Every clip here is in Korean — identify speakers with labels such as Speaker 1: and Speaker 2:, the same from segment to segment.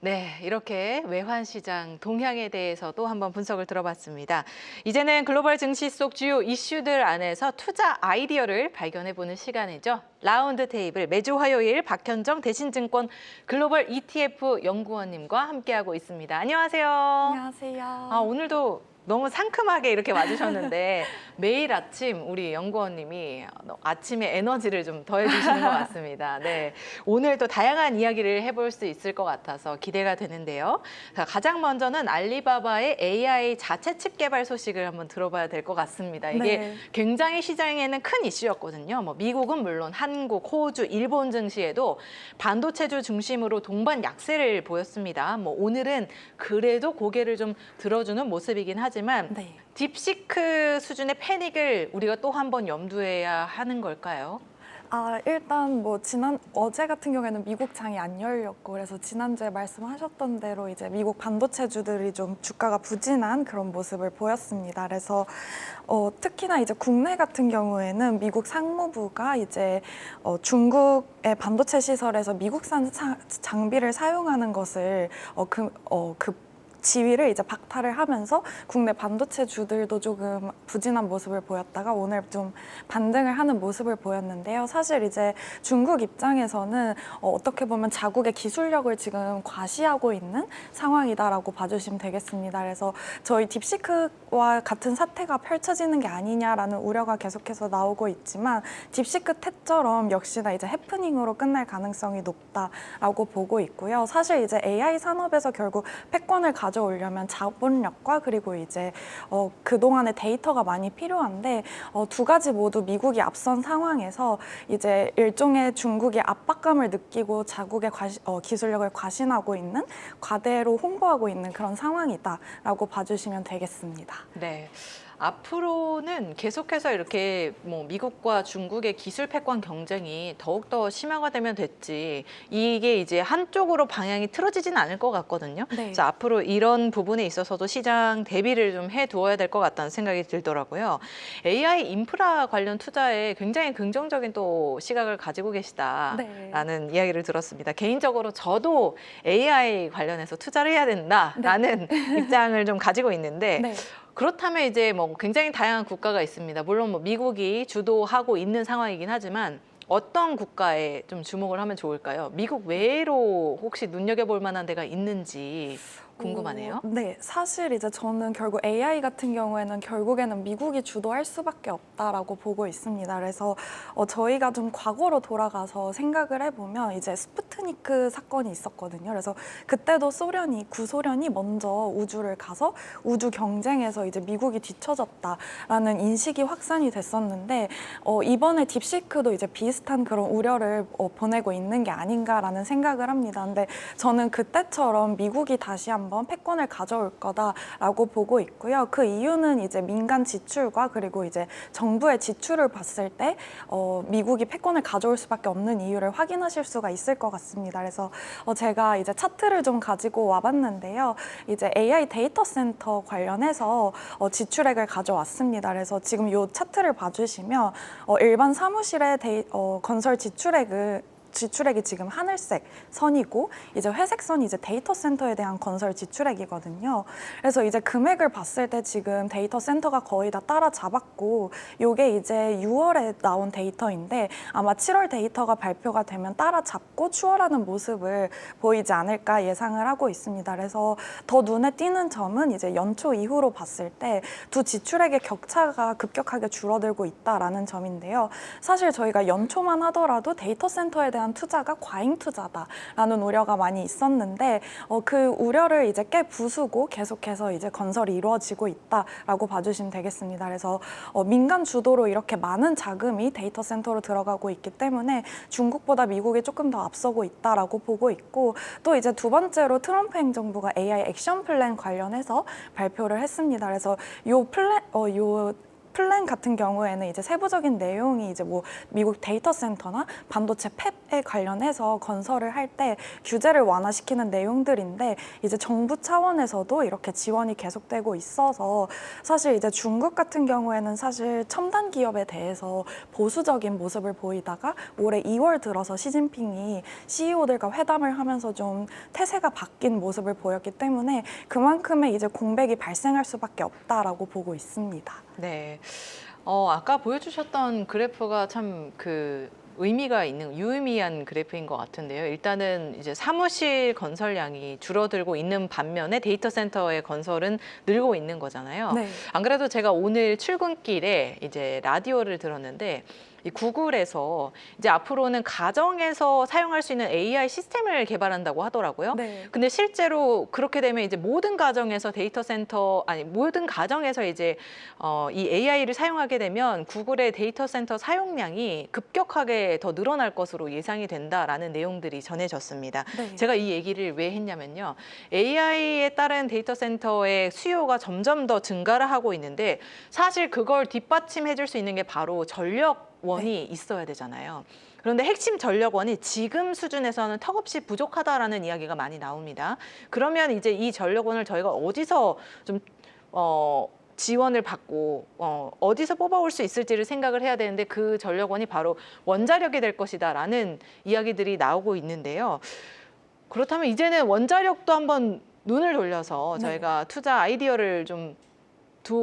Speaker 1: 네, 이렇게 외환시장 동향에 대해서도 한번 분석을 들어봤습니다. 이제는 글로벌 증시 속 주요 이슈들 안에서 투자 아이디어를 발견해보는 시간이죠. 라운드 테이블 매주 화요일 박현정 대신증권 글로벌 ETF 연구원님과 함께하고 있습니다. 안녕하세요.
Speaker 2: 안녕하세요.
Speaker 1: 오늘도 너무 상큼하게 이렇게 와주셨는데 매일 아침 우리 연구원님이 아침에 에너지를 좀 더해주시는 것 같습니다. 네, 오늘도 다양한 이야기를 해볼 수 있을 것 같아서 기대가 되는데요. 자, 가장 먼저는 알리바바의 AI 자체 칩 개발 소식을 한번 들어봐야 될 것 같습니다. 이게
Speaker 2: 네.
Speaker 1: 굉장히 시장에는 큰 이슈였거든요. 뭐 미국은 물론 한국, 호주, 일본 증시에도 반도체주 중심으로 동반 약세를 보였습니다. 뭐 오늘은 그래도 고개를 좀 들어주는 모습이긴 하지만
Speaker 2: 네.
Speaker 1: 딥시크 수준의 패닉을 우리가 또 한 번 염두해야 하는 걸까요?
Speaker 2: 일단 뭐 어제 같은 경우에는 미국 장이 안 열렸고, 그래서 지난주에 말씀하셨던 대로 이제 미국 반도체주들이 좀 주가가 부진한 그런 모습을 보였습니다. 그래서 특히나 이제 국내 같은 경우에는 미국 상무부가 이제 중국의 반도체 시설에서 미국산 장비를 사용하는 것을 지위를 이제 박탈을 하면서 국내 반도체 주들도 조금 부진한 모습을 보였다가 오늘 좀 반등을 하는 모습을 보였는데요. 사실 이제 중국 입장에서는 어떻게 보면 자국의 기술력을 지금 과시하고 있는 상황이다라고 봐주시면 되겠습니다. 그래서 저희 딥시크와 같은 사태가 펼쳐지는 게 아니냐라는 우려가 계속해서 나오고 있지만, 딥시크 때처럼 역시나 이제 해프닝으로 끝날 가능성이 높다라고 보고 있고요. 사실 이제 AI 산업에서 결국 패권을 가져오려면 자본력과 그리고 이제 그동안의 데이터가 많이 필요한데, 두 가지 모두 미국이 앞선 상황에서 이제 일종의 중국의 압박감을 느끼고 자국의 기술력을 과신하고 있는, 과대로 홍보하고 있는 그런 상황이다라고 봐주시면 되겠습니다.
Speaker 1: 네. 앞으로는 계속해서 이렇게 뭐 미국과 중국의 기술 패권 경쟁이 더욱더 심화가 되면 됐지, 이게 이제 한쪽으로 방향이 틀어지진 않을 것 같거든요.
Speaker 2: 네.
Speaker 1: 그래서 앞으로 이런 부분에 있어서도 시장 대비를 좀 해두어야 될 것 같다는 생각이 들더라고요. AI 인프라 관련 투자에 굉장히 긍정적인 또 시각을 가지고 계시다라는 이야기를 들었습니다. 개인적으로 저도 AI 관련해서 투자를 해야 된다라는 입장을 좀 가지고 있는데,
Speaker 2: 네.
Speaker 1: 그렇다면 이제 뭐 굉장히 다양한 국가가 있습니다. 물론 뭐 미국이 주도하고 있는 상황이긴 하지만 어떤 국가에 좀 주목을 하면 좋을까요? 미국 외로 혹시 눈여겨볼 만한 데가 있는지 궁금하네요.
Speaker 2: 네, 사실 이제 저는 결국 AI 같은 경우에는 결국에는 미국이 주도할 수밖에 없다라고 보고 있습니다. 그래서 저희가 좀 과거로 돌아가서 생각을 해보면 이제 스푸트니크 사건이 있었거든요. 그래서 그때도 구소련이 먼저 우주를 가서 우주 경쟁에서 이제 미국이 뒤처졌다라는 인식이 확산이 됐었는데, 이번에 딥시크도 이제 비슷한 그런 우려를 보내고 있는 게 아닌가라는 생각을 합니다. 근데 저는 그때처럼 미국이 다시 한번 패권을 가져올 거다라고 보고 있고요. 그 이유는 이제 민간 지출과 그리고 이제 정부의 지출을 봤을 때 미국이 패권을 가져올 수밖에 없는 이유를 확인하실 수가 있을 것 같습니다. 그래서 제가 이제 차트를 좀 가지고 와봤는데요. 이제 AI 데이터 센터 관련해서 지출액을 가져왔습니다. 그래서 지금 이 차트를 봐주시면 일반 사무실의 건설 지출액이 지금 하늘색 선이고, 이제 회색 선이 이제 데이터 센터에 대한 건설 지출액이거든요. 그래서 이제 금액을 봤을 때 지금 데이터 센터가 거의 다 따라잡았고, 이게 이제 6월에 나온 데이터인데 아마 7월 데이터가 발표가 되면 따라잡고 추월하는 모습을 보이지 않을까 예상을 하고 있습니다. 그래서 더 눈에 띄는 점은 이제 연초 이후로 봤을 때 두 지출액의 격차가 급격하게 줄어들고 있다라는 점인데요. 사실 저희가 연초만 하더라도 데이터 센터에 대한 투자가 과잉 투자다라는 우려가 많이 있었는데, 그 우려를 이제 깨 부수고 계속해서 이제 건설이 이루어지고 있다라고 봐주시면 되겠습니다. 그래서 민간 주도로 이렇게 많은 자금이 데이터 센터로 들어가고 있기 때문에 중국보다 미국이 조금 더 앞서고 있다라고 보고 있고, 또 이제 두 번째로 트럼프 행정부가 AI 액션 플랜 관련해서 발표를 했습니다. 그래서 요 플랜 같은 경우에는 이제 세부적인 내용이 이제 뭐 미국 데이터 센터나 반도체 팹에 관련해서 건설을 할 때 규제를 완화시키는 내용들인데 이제 정부 차원에서도 이렇게 지원이 계속되고 있어서 사실 이제 중국 같은 경우에는 사실 첨단 기업에 대해서 보수적인 모습을 보이다가 올해 2월 들어서 시진핑이 CEO들과 회담을 하면서 좀 태세가 바뀐 모습을 보였기 때문에 그만큼의 이제 공백이 발생할 수밖에 없다라고 보고 있습니다.
Speaker 1: 네. 아까 보여주셨던 그래프가 참 의미가 있는 유의미한 그래프인 것 같은데요. 일단은 이제 사무실 건설량이 줄어들고 있는 반면에 데이터 센터의 건설은 늘고 있는 거잖아요.
Speaker 2: 네.
Speaker 1: 안 그래도 제가 오늘 출근길에 이제 라디오를 들었는데 이 구글에서 이제 앞으로는 가정에서 사용할 수 있는 AI 시스템을 개발한다고 하더라고요.
Speaker 2: 네.
Speaker 1: 근데 실제로 그렇게 되면 이제 모든 가정에서 모든 가정에서 이제 이 AI를 사용하게 되면 구글의 데이터 센터 사용량이 급격하게 더 늘어날 것으로 예상이 된다라는 내용들이 전해졌습니다.
Speaker 2: 네.
Speaker 1: 제가 이 얘기를 왜 했냐면요. AI에 따른 데이터 센터의 수요가 점점 더 증가를 하고 있는데 사실 그걸 뒷받침해 줄 수 있는 게 바로 전력원이 있어야 되잖아요. 그런데 핵심 전력원이 지금 수준에서는 턱없이 부족하다라는 이야기가 많이 나옵니다. 그러면 이제 이 전력원을 저희가 어디서 좀 지원을 받고 어디서 뽑아올 수 있을지를 생각을 해야 되는데 그 전력원이 바로 원자력이 될 것이다라는 이야기들이 나오고 있는데요. 그렇다면 이제는 원자력도 한번 눈을 돌려서
Speaker 2: 네.
Speaker 1: 저희가 투자 아이디어를 좀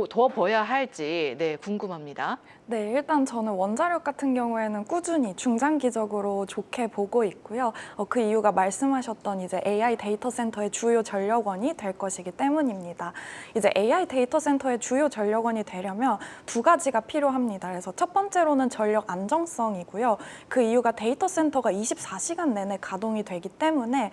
Speaker 1: 둬봐야 할지 궁금합니다.
Speaker 2: 네, 일단 저는 원자력 같은 경우에는 꾸준히 중장기적으로 좋게 보고 있고요. 그 이유가 말씀하셨던 이제 AI 데이터 센터의 주요 전력원이 될 것이기 때문입니다. 이제 AI 데이터 센터의 주요 전력원이 되려면 두 가지가 필요합니다. 그래서 첫 번째로는 전력 안정성이고요. 그 이유가 데이터 센터가 24시간 내내 가동이 되기 때문에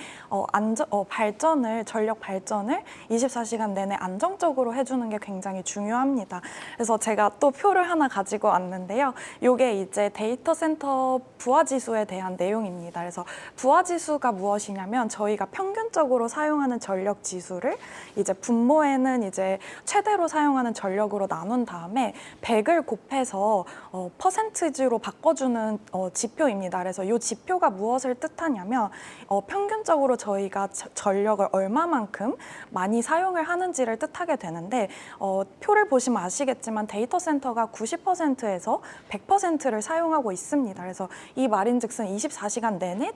Speaker 2: 전력 발전을 24시간 내내 안정적으로 해주는 게 굉장히 중요합니다. 그래서 제가 또 표를 하나 가지고 왔는데요. 이게 이제 데이터 센터 부하 지수에 대한 내용입니다. 그래서 부하 지수가 무엇이냐면 저희가 평균적으로 사용하는 전력 지수를 이제 분모에는 이제 최대로 사용하는 전력으로 나눈 다음에 100을 곱해서 퍼센티지로 바꿔주는 지표입니다. 그래서 이 지표가 무엇을 뜻하냐면 평균적으로 저희가 전력을 얼마만큼 많이 사용을 하는지를 뜻하게 되는데 표를 보시면 아시겠지만 데이터 센터가 90%에서 100%를 사용하고 있습니다. 그래서 이 말인즉슨 24시간 내내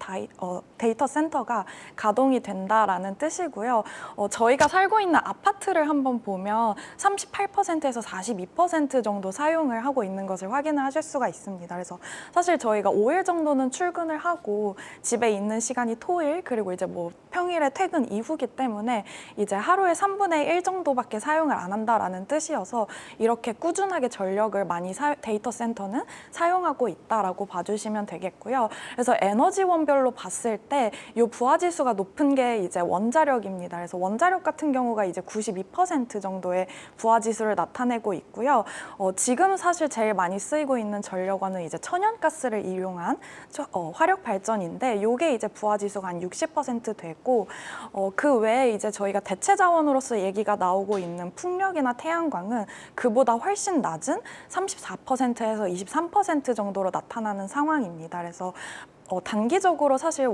Speaker 2: 데이터 센터가 가동이 된다라는 뜻이고요. 저희가 살고 있는 아파트를 한번 보면 38%에서 42% 정도 사용을 하고 있는 것을 확인을 하실 수가 있습니다. 그래서 사실 저희가 5일 정도는 출근을 하고 집에 있는 시간이 토일 그리고 이제 뭐 평일에 퇴근 이후기 때문에 이제 하루에 3분의 1 정도밖에 사용을 안 한다라는 뜻이어서 이렇게 꾸준하게 전력을 많이 데이터 센터는 사용하고 있다라고 봐주시면 되겠고요. 그래서 에너지원별로 봤을 때 이 부하 지수가 높은 게 이제 원자력입니다. 그래서 원자력 같은 경우가 이제 92% 정도의 부하 지수를 나타내고 있고요. 지금 사실 제일 많이 쓰이고 있는 전력원은 이제 천연가스를 이용한 화력 발전인데 이게 이제 부하 지수가 한 60% 되고 그 외에 이제 저희가 대체 자원으로서 얘기가 나오고 있는 풍력이나 태양광은 그보다 훨씬 낮은 34%에서 23% 정도로 나타나는 상황입니다. 그래서 단기적으로 사실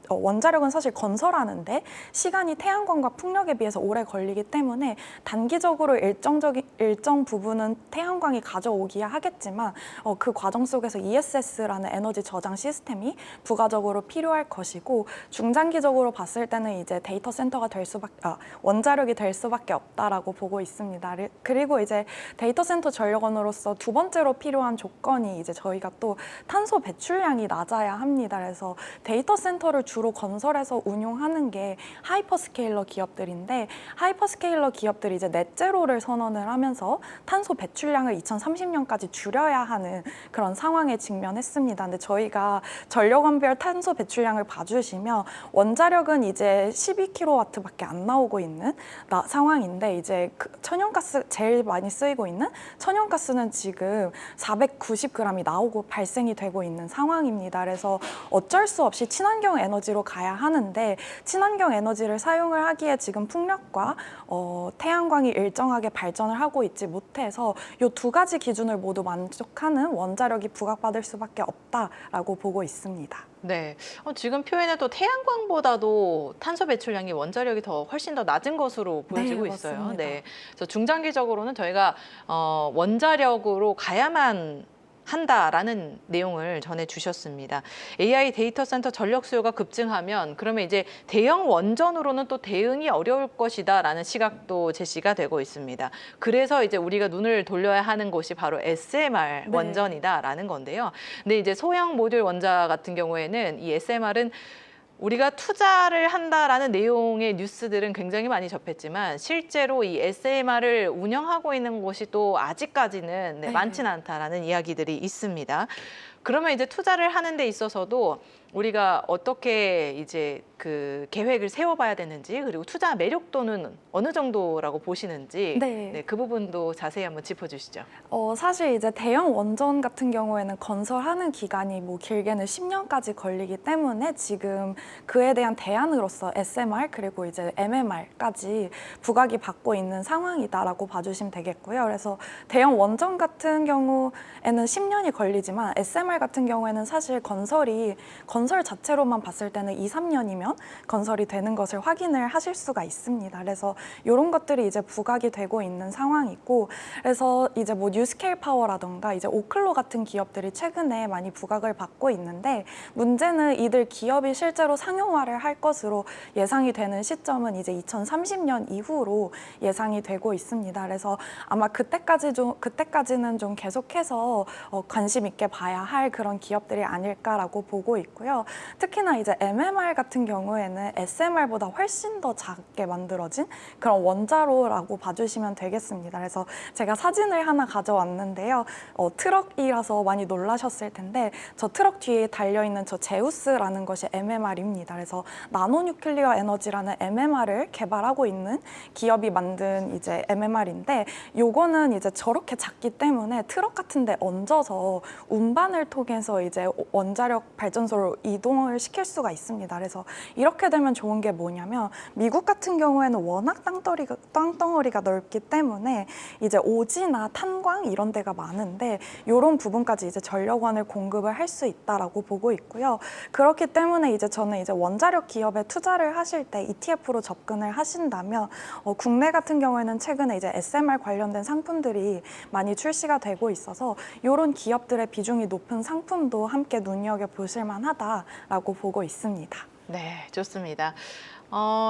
Speaker 2: 원자력은 사실 건설하는데 시간이 태양광과 풍력에 비해서 오래 걸리기 때문에 단기적으로 일정 부분은 태양광이 가져오기야 하겠지만 그 과정 속에서 ESS라는 에너지 저장 시스템이 부가적으로 필요할 것이고 중장기적으로 봤을 때는 이제 데이터 센터가 원자력이 될 수밖에 없다라고 보고 있습니다. 그리고 이제 데이터 센터 전력원으로서 두 번째로 필요한 조건이 이제 저희가 또 탄소 배출량이 낮아야 합니다. 그래서 데이터 센터를 주로 건설해서 운용하는 게 하이퍼스케일러 기업들인데 하이퍼스케일러 기업들이 이제 넷제로를 선언을 하면서 탄소 배출량을 2030년까지 줄여야 하는 그런 상황에 직면했습니다. 근데 저희가 전력원별 탄소 배출량을 봐주시면 원자력은 이제 12kW밖에 안 나오고 있는 상황인데 이제 천연가스 제일 많이 쓰이고 있는 천연가스는 지금 490g이 나오고 발생이 되고 있는 상황입니다. 그래서 어쩔 수 없이 친환경 에너지 에너지로 가야 하는데 친환경 에너지를 사용을 하기에 지금 풍력과 태양광이 일정하게 발전을 하고 있지 못해서 이 두 가지 기준을 모두 만족하는 원자력이 부각받을 수밖에 없다라고 보고 있습니다.
Speaker 1: 네, 지금 표현에도 태양광보다도 탄소 배출량이 원자력이 훨씬 더 낮은 것으로 보여지고
Speaker 2: 네,
Speaker 1: 있어요.
Speaker 2: 맞습니다.
Speaker 1: 네, 그래서 중장기적으로는 저희가 원자력으로 가야만 한다라는 내용을 전해주셨습니다. AI 데이터 센터 전력 수요가 급증하면 그러면 이제 대형 원전으로는 또 대응이 어려울 것이다라는 시각도 제시가 되고 있습니다. 그래서 이제 우리가 눈을 돌려야 하는 곳이 바로 SMR
Speaker 2: 네.
Speaker 1: 원전이다라는 건데요. 근데 이제 소형 모듈 원자 같은 경우에는 이 SMR은 우리가 투자를 한다라는 내용의 뉴스들은 굉장히 많이 접했지만 실제로 이 SMR을 운영하고 있는 곳이 또 아직까지는
Speaker 2: 네.
Speaker 1: 많지는 않다라는 이야기들이 있습니다. 그러면 이제 투자를 하는 데 있어서도 우리가 어떻게 이제 그 계획을 세워봐야 되는지 그리고 투자 매력도는 어느 정도라고 보시는지
Speaker 2: 네.
Speaker 1: 그 부분도 자세히 한번 짚어주시죠.
Speaker 2: 사실 이제 대형 원전 같은 경우에는 건설하는 기간이 뭐 길게는 10년까지 걸리기 때문에 지금 그에 대한 대안으로서 SMR 그리고 이제 MMR까지 부각이 받고 있는 상황이다라고 봐주시면 되겠고요. 그래서 대형 원전 같은 경우에는 10년이 걸리지만 SMR 같은 경우에는 사실 건설 자체로만 봤을 때는 2, 3년이면 건설이 되는 것을 확인을 하실 수가 있습니다. 그래서 이런 것들이 이제 부각이 되고 있는 상황이고, 그래서 이제 뭐 뉴스케일 파워라던가 이제 오클로 같은 기업들이 최근에 많이 부각을 받고 있는데 문제는 이들 기업이 실제로 상용화를 할 것으로 예상이 되는 시점은 이제 2030년 이후로 예상이 되고 있습니다. 그래서 아마 그때까지는 좀 계속해서 관심 있게 봐야 할 그런 기업들이 아닐까라고 보고 있고요. 특히나 이제 MMR 같은 경우에는 SMR보다 훨씬 더 작게 만들어진 그런 원자로라고 봐주시면 되겠습니다. 그래서 제가 사진을 하나 가져왔는데요. 트럭이라서 많이 놀라셨을 텐데 저 트럭 뒤에 달려있는 저 제우스라는 것이 MMR입니다. 그래서 나노뉴클리어 에너지라는 MMR을 개발하고 있는 기업이 만든 이제 MMR인데 요거는 이제 저렇게 작기 때문에 트럭 같은 데 얹어서 운반을 통해서 이제 원자력 발전소로 이동을 시킬 수가 있습니다. 그래서 이렇게 되면 좋은 게 뭐냐면 미국 같은 경우에는 워낙 땅덩어리가 넓기 때문에 이제 오지나 탄광 이런 데가 많은데 이런 부분까지 이제 전력원을 공급을 할 수 있다라고 보고 있고요. 그렇기 때문에 이제 저는 이제 원자력 기업에 투자를 하실 때 ETF로 접근을 하신다면 국내 같은 경우에는 최근에 이제 SMR 관련된 상품들이 많이 출시가 되고 있어서 이런 기업들의 비중이 높은 상품도 함께 눈여겨 보실 만하다라고 보고 있습니다.
Speaker 1: 네, 좋습니다.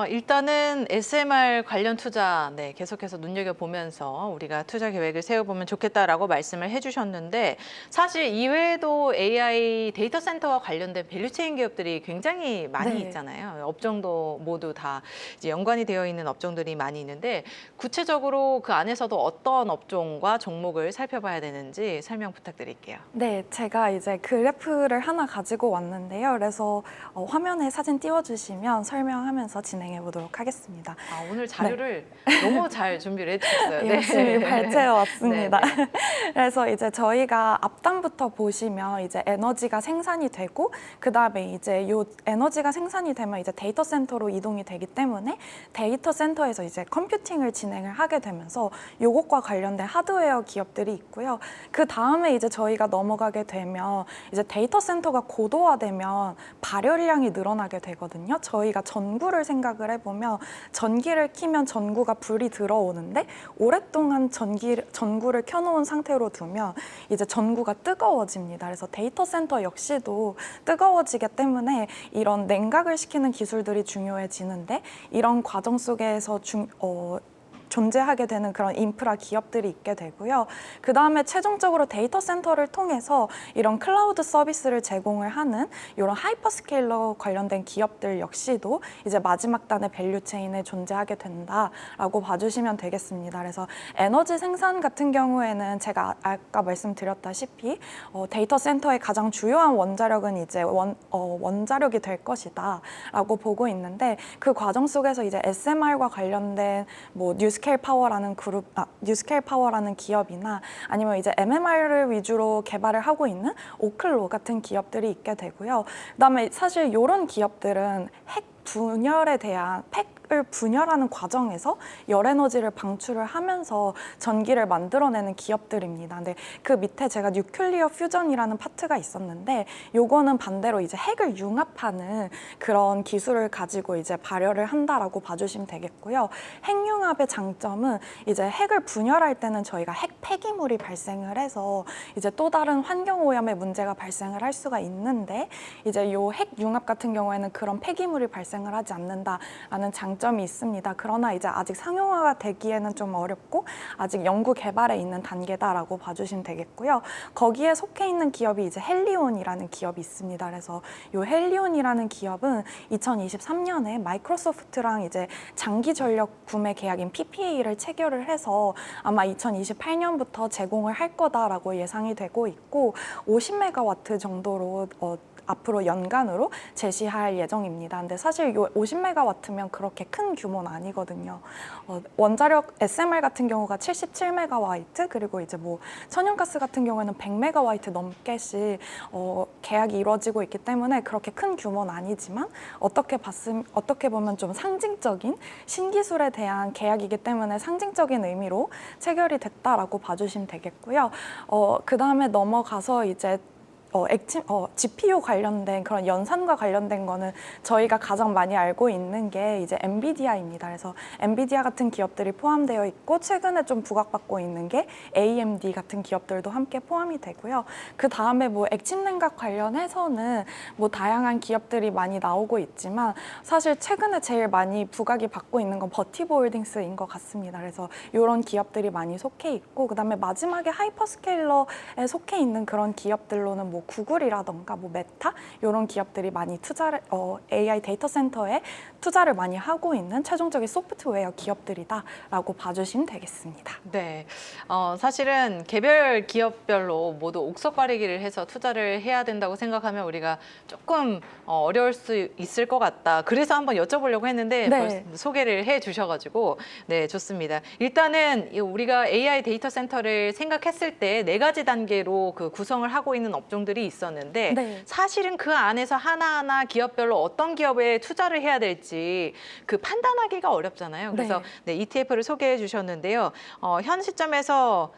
Speaker 1: 일단은 SMR 관련 투자 계속해서 눈여겨보면서 우리가 투자 계획을 세워보면 좋겠다라고 말씀을 해주셨는데 사실 이외에도 AI 데이터 센터와 관련된 밸류체인 기업들이 굉장히 많이
Speaker 2: 네.
Speaker 1: 있잖아요. 업종도 모두 다 이제 연관이 되어 있는 업종들이 많이 있는데 구체적으로 그 안에서도 어떤 업종과 종목을 살펴봐야 되는지 설명 부탁드릴게요.
Speaker 2: 네, 제가 이제 그래프를 하나 가지고 왔는데요. 그래서 화면에 사진 띄워주시면 설명하면서 진행해 보도록 하겠습니다.
Speaker 1: 오늘 자료를 너무 잘 준비를 해주셨어요.
Speaker 2: 열심히 발제해 왔습니다.
Speaker 1: 네, 네.
Speaker 2: 그래서 이제 저희가 앞단부터 보시면 이제 에너지가 생산이 되고 그 다음에 이제 요 에너지가 생산이 되면 이제 데이터 센터로 이동이 되기 때문에 데이터 센터에서 이제 컴퓨팅을 진행을 하게 되면서 요것과 관련된 하드웨어 기업들이 있고요. 그 다음에 이제 저희가 넘어가게 되면 이제 데이터 센터가 고도화되면 발열량이 늘어나게 되거든요. 저희가 전구를 생각을 해보면 전기를 켜면 전구가 불이 들어오는데 오랫동안 전구를 켜놓은 상태로 두면 이제 전구가 뜨거워집니다. 그래서 데이터 센터 역시도 뜨거워지기 때문에 이런 냉각을 시키는 기술들이 중요해지는데 이런 과정 속에서 존재하게 되는 그런 인프라 기업들이 있게 되고요. 그 다음에 최종적으로 데이터 센터를 통해서 이런 클라우드 서비스를 제공을 하는 이런 하이퍼스케일러 관련된 기업들 역시도 이제 마지막 단의 밸류체인에 존재하게 된다라고 봐주시면 되겠습니다. 그래서 에너지 생산 같은 경우에는 제가 아까 말씀드렸다시피 데이터 센터의 가장 주요한 원자력은 이제 원자력이 될 것이다라고 보고 있는데 그 과정 속에서 이제 SMR과 관련된 뭐 뉴스 뉴스케일 파워라는 뉴스케일 파워라는 기업이나 아니면 이제 MMR을 위주로 개발을 하고 있는 오클로 같은 기업들이 있게 되고요. 그다음에 사실 이런 기업들은 핵 분열에 대한 핵을 분열하는 과정에서 열 에너지를 방출을 하면서 전기를 만들어내는 기업들입니다. 근데 그 밑에 제가 뉴클리어 퓨전이라는 파트가 있었는데 요거는 반대로 이제 핵을 융합하는 그런 기술을 가지고 이제 발열을 한다라고 봐주시면 되겠고요. 핵융합의 장점은 이제 핵을 분열할 때는 저희가 핵 폐기물이 발생을 해서 이제 또 다른 환경 오염의 문제가 발생을 할 수가 있는데 이제 요 핵융합 같은 경우에는 그런 폐기물이 발생을 하지 않는다라는 장점이 있습니다. 그러나 이제 아직 상용화가 되기에는 좀 어렵고 아직 연구 개발에 있는 단계다라고 봐주시면 되겠고요. 거기에 속해 있는 기업이 이제 헬리온이라는 기업이 있습니다. 그래서 이 헬리온이라는 기업은 2023년에 마이크로소프트랑 이제 장기 전력 구매 계약인 PPA를 체결을 해서 아마 2028년부터 제공을 할 거다라고 예상이 되고 있고 50메가와트 정도로 앞으로 연간으로 제시할 예정입니다. 근데 사실 이 50메가와트면 그렇게 큰 규모는 아니거든요. 원자력 SMR 같은 경우가 77메가와트 그리고 이제 뭐 천연가스 같은 경우에는 100메가와트 넘게씩 계약이 이루어지고 있기 때문에 그렇게 큰 규모는 아니지만 어떻게 보면 좀 상징적인 신기술에 대한 계약이기 때문에 상징적인 의미로 체결이 됐다라고 봐주시면 되겠고요. 그 다음에 넘어가서 이제 GPU 관련된 그런 연산과 관련된 거는 저희가 가장 많이 알고 있는 게 이제 엔비디아입니다. 그래서 엔비디아 같은 기업들이 포함되어 있고 최근에 좀 부각받고 있는 게 AMD 같은 기업들도 함께 포함이 되고요. 그 다음에 뭐 액침 냉각 관련해서는 뭐 다양한 기업들이 많이 나오고 있지만 사실 최근에 제일 많이 부각이 받고 있는 건 버티볼딩스인 것 같습니다. 그래서 이런 기업들이 많이 속해 있고 그 다음에 마지막에 하이퍼스케일러에 속해 있는 그런 기업들로는 뭐 구글이라던가 뭐 메타 이런 기업들이 많이 투자를 AI 데이터 센터에 투자를 많이 하고 있는 최종적인 소프트웨어 기업들이다라고 봐주시면 되겠습니다.
Speaker 1: 네, 사실은 개별 기업별로 모두 옥석 가리기를 해서 투자를 해야 된다고 생각하면 우리가 조금 어려울 수 있을 것 같다. 그래서 한번 여쭤보려고 했는데
Speaker 2: 네.
Speaker 1: 벌써 소개를 해주셔가지고 네, 좋습니다. 일단은 우리가 AI 데이터 센터를 생각했을 때 4가지 단계로 그 구성을 하고 있는 업종들이 있었는데
Speaker 2: 네.
Speaker 1: 사실은 그 안에서 하나하나 기업별로 어떤 기업에 투자를 해야 될지 그 판단하기가 어렵잖아요. 그래서 네, ETF를 소개해 주셨는데요. 현 시점에서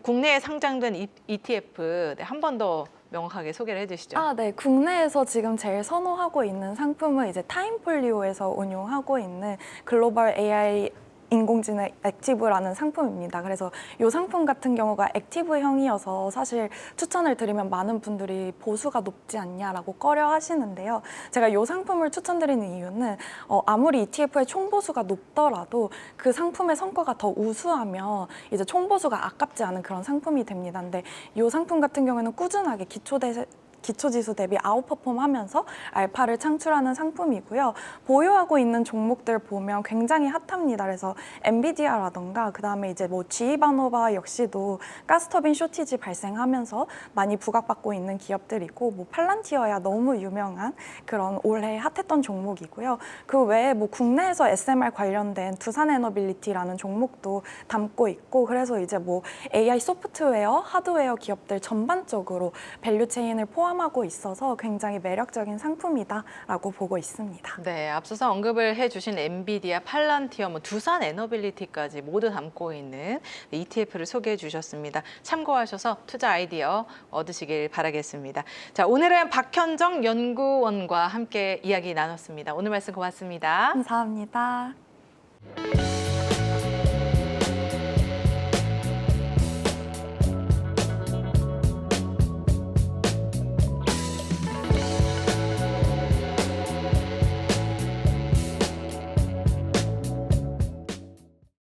Speaker 1: 국내에 상장된 ETF 한 번 더 명확하게 소개를 해주시죠.
Speaker 2: 네. 국내에서 지금 제일 선호하고 있는 상품은 이제 타임폴리오에서 운용하고 있는 글로벌 AI 인공지능 액티브라는 상품입니다. 그래서 이 상품 같은 경우가 액티브형이어서 사실 추천을 드리면 많은 분들이 보수가 높지 않냐라고 꺼려 하시는데요. 제가 이 상품을 추천드리는 이유는 아무리 ETF의 총보수가 높더라도 그 상품의 성과가 더 우수하면 이제 총보수가 아깝지 않은 그런 상품이 됩니다. 근데 이 상품 같은 경우에는 꾸준하게 기초지수 대비 아웃퍼폼하면서 알파를 창출하는 상품이고요. 보유하고 있는 종목들 보면 굉장히 핫합니다. 그래서 엔비디아라던가 그다음에 이제 뭐 GE바노바 역시도 가스터빈 쇼티지 발생하면서 많이 부각받고 있는 기업들이고 뭐 팔란티어야 너무 유명한 그런 올해 핫했던 종목이고요. 그 외에 뭐 국내에서 SMR 관련된 두산에너빌리티라는 종목도 담고 있고 그래서 이제 뭐 AI 소프트웨어, 하드웨어 기업들 전반적으로 밸류체인을 포함하고 있어서 굉장히 매력적인 상품이다라고 보고 있습니다.
Speaker 1: 네, 앞서서 언급을 해주신 엔비디아, 팔란티어, 두산 에너빌리티까지 모두 담고 있는 ETF를 소개해 주셨습니다. 참고하셔서 투자 아이디어 얻으시길 바라겠습니다. 자, 오늘은 박현정 연구원과 함께 이야기 나눴습니다. 오늘 말씀 고맙습니다.
Speaker 2: 감사합니다.